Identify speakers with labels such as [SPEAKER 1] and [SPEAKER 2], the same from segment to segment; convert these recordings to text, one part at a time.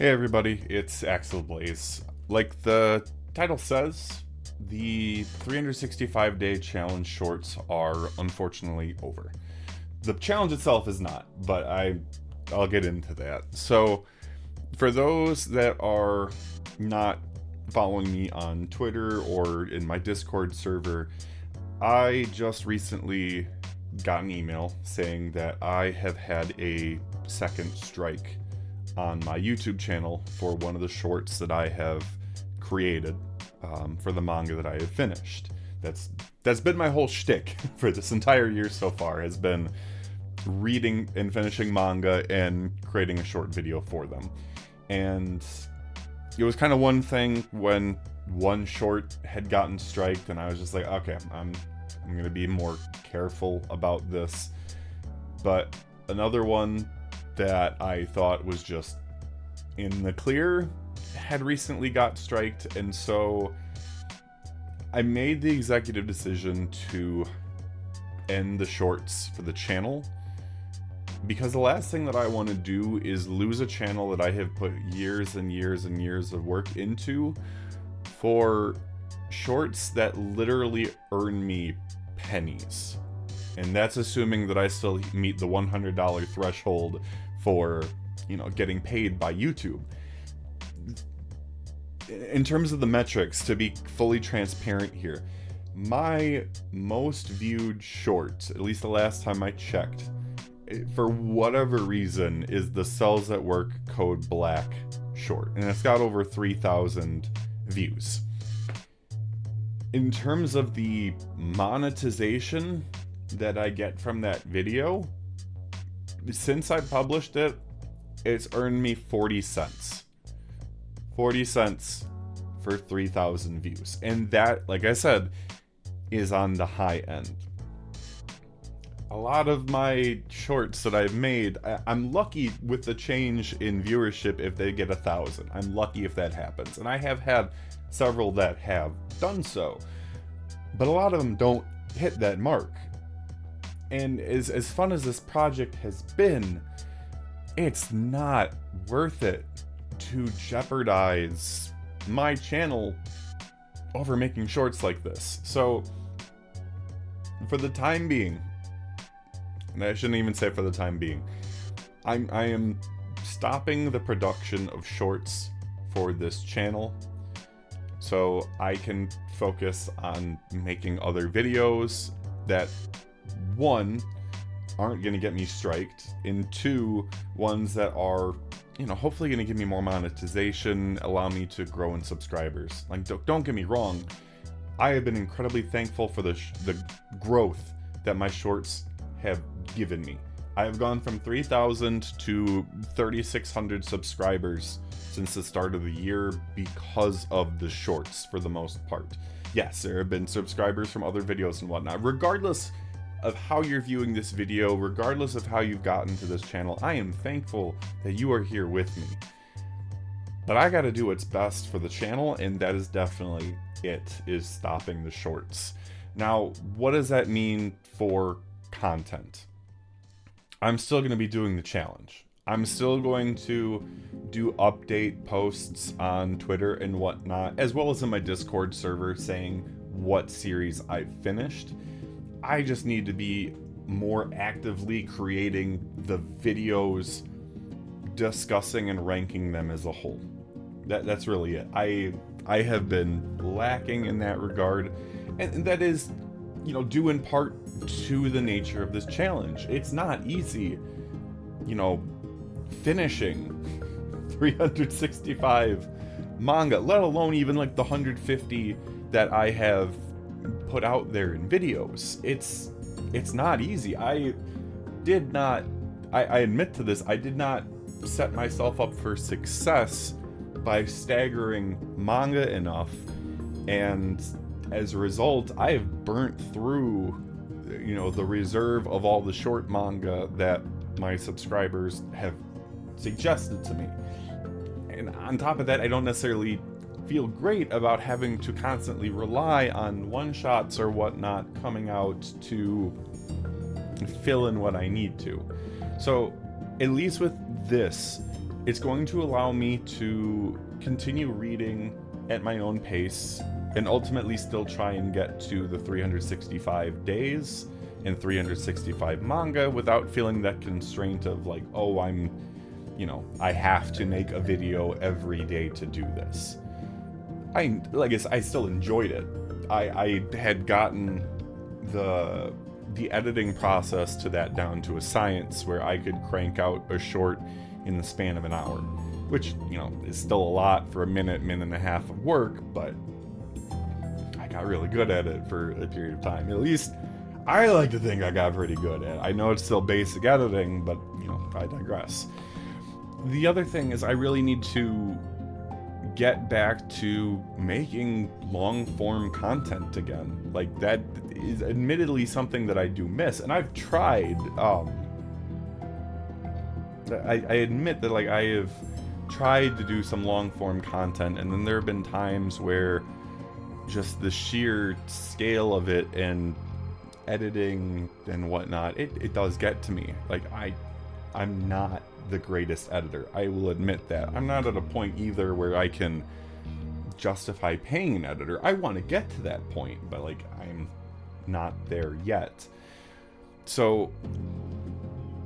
[SPEAKER 1] Hey everybody, it's Axel Blaze. Like the title says, the 365-day challenge shorts are unfortunately over. The challenge itself is not, but I'll get into that. So, for those that are not following me on Twitter or in my Discord server, I just recently got an email saying that I have had a second strike on my YouTube channel for one of the shorts that I have created for the manga that I have finished. That's been my whole shtick for this entire year so far, has been reading and finishing manga and creating a short video for them. And it was kind of one thing when one short had gotten striked, and I was just like, okay, I'm gonna be more careful about this. But another one that I thought was just in the clear had recently got striked, and so I made the executive decision to end the shorts for the channel, because the last thing that I want to do is lose a channel that I have put years and years and years of work into for shorts that literally earn me pennies. And that's assuming that I still meet the $100 threshold for, getting paid by YouTube. In terms of the metrics, to be fully transparent here, my most viewed short, at least the last time I checked, for whatever reason, is the Cells at Work Code Black short. And it's got over 3,000 views. In terms of the monetization that I get from that video, since I published it, it's earned me 40 cents. 40 cents for 3,000 views. And that, like I said, is on the high end. A lot of my shorts that I've made, I'm lucky with the change in viewership if they get 1,000. I'm lucky if that happens. And I have had several that have done so. But a lot of them don't hit that mark. And as fun as this project has been, it's not worth it to jeopardize my channel over making shorts like this. So, for the time being, and I shouldn't even say for the time being, I am stopping the production of shorts for this channel so I can focus on making other videos that, one, aren't going to get me striked, and two, ones that are, hopefully going to give me more monetization, allow me to grow in subscribers. Like, don't get me wrong, I have been incredibly thankful for the growth that my shorts have given me. I have gone from 3,000 to 3,600 subscribers since the start of the year because of the shorts, for the most part. Yes, there have been subscribers from other videos and whatnot. Regardless of how you're viewing this video, regardless of how you've gotten to this channel, I am thankful that you are here with me. But I gotta do what's best for the channel, and that is definitely is stopping the shorts. Now, what does that mean for content? I'm still going to be doing the challenge. I'm still going to do update posts on Twitter and whatnot, as well as in my Discord server saying what series I've finished. I just need to be more actively creating the videos, discussing and ranking them as a whole. That's really it. I have been lacking in that regard, and that is, due in part to the nature of this challenge. It's not easy, finishing 365 manga, let alone even like the 150 that I have put out there in videos. It's not easy. I admit to this, I did not set myself up for success by staggering manga enough, and as a result, I have burnt through, the reserve of all the short manga that my subscribers have suggested to me. And on top of that, I don't necessarily feel great about having to constantly rely on one-shots or whatnot coming out to fill in what I need to. So, at least with this, it's going to allow me to continue reading at my own pace and ultimately still try and get to the 365 days and 365 manga without feeling that constraint of like, oh, I have to make a video every day to do this. I still enjoyed it. I had gotten the editing process to that down to a science where I could crank out a short in the span of an hour, which, is still a lot for a minute and a half of work, but I got really good at it for a period of time. At least I like to think I got pretty good at it. I know it's still basic editing, but, I digress. The other thing is I really need to get back to making long-form content again. Like, that is admittedly something that I do miss, and I've tried. I admit that, like, I have tried to do some long-form content, and then there have been times where just the sheer scale of it and editing and whatnot, it does get to me. Like, I'm not the greatest editor. I will admit that. I'm not at a point either where I can justify paying an editor. I want to get to that point, but like, I'm not there yet. So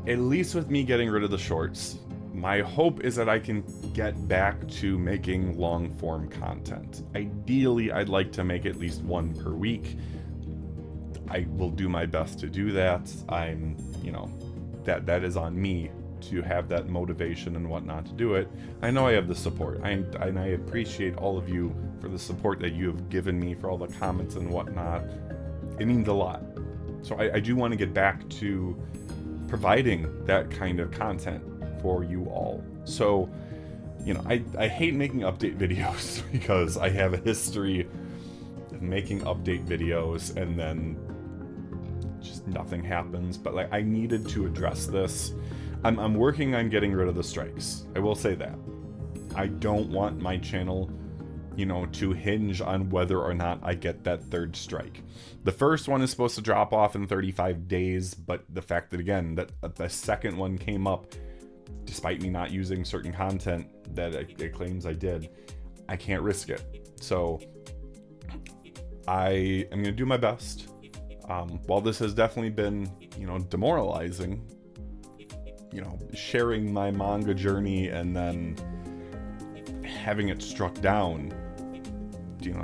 [SPEAKER 1] at least with me getting rid of the shorts, my hope is that I can get back to making long form content. Ideally, I'd like to make at least one per week. I will do my best to do that. That is on me to have that motivation and whatnot to do it. I know I have the support. I appreciate all of you for the support that you have given me, for all the comments and whatnot. It means a lot. So I do want to get back to providing that kind of content for you all. So, I hate making update videos because I have a history of making update videos and then just nothing happens. But like, I needed to address this. I'm working on getting rid of the strikes. I will say that. I don't want my channel, to hinge on whether or not I get that third strike. The first one is supposed to drop off in 35 days, but the fact that, again, that the second one came up, despite me not using certain content that it claims I did, I can't risk it. So I am going to do my best. While this has definitely been, demoralizing, sharing my manga journey and then having it struck down,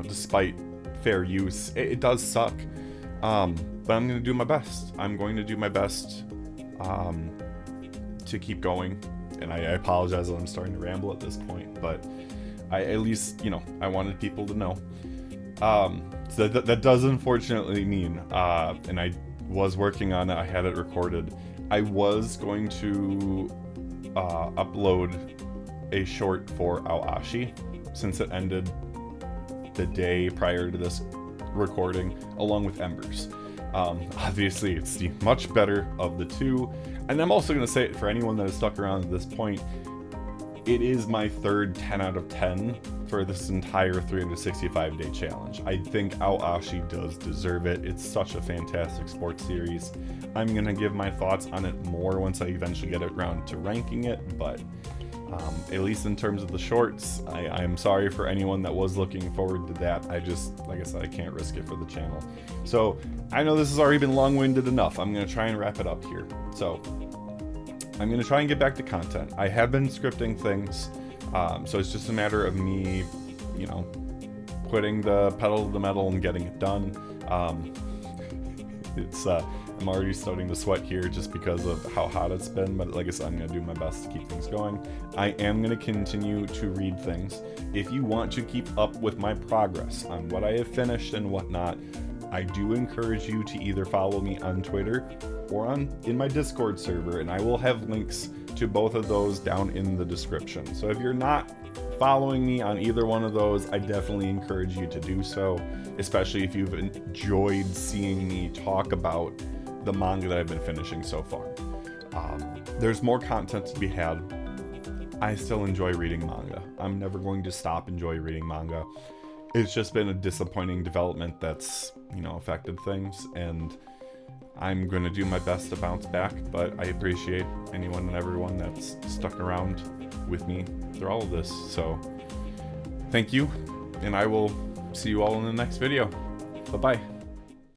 [SPEAKER 1] despite fair use, it does suck. But I'm going to do my best. I'm going to do my best to keep going. And I apologize that I'm starting to ramble at this point, but at least, I wanted people to know. So that does unfortunately mean, and I was working on it, I had it recorded, I was going to upload a short for Aoashi, since it ended the day prior to this recording, along with Embers. Obviously, it's the much better of the two, and I'm also going to say it for anyone that has stuck around at this point, it is my third 10 out of 10 for this entire 365-day challenge. I think Aoashi does deserve it. It's such a fantastic sports series. I'm going to give my thoughts on it more once I eventually get around to ranking it, but at least in terms of the shorts, I'm sorry for anyone that was looking forward to that. I just, like I said, I can't risk it for the channel. So I know this has already been long-winded enough. I'm going to try and wrap it up here. So I'm going to try and get back to content. I have been scripting things, so it's just a matter of me, putting the pedal to the metal and getting it done. I'm already starting to sweat here just because of how hot it's been, but like I said, I'm going to do my best to keep things going. I am going to continue to read things. If you want to keep up with my progress on what I have finished and whatnot, I do encourage you to either follow me on Twitter or in my Discord server, and I will have links to both of those down in the description. So if you're not following me on either one of those, I definitely encourage you to do so, especially if you've enjoyed seeing me talk about the manga that I've been finishing so far. There's more content to be had. I still enjoy reading manga. I'm never going to stop enjoying reading manga. It's just been a disappointing development that's, affected things, and I'm going to do my best to bounce back, but I appreciate anyone and everyone that's stuck around with me through all of this. So thank you, and I will see you all in the next video. Bye-bye.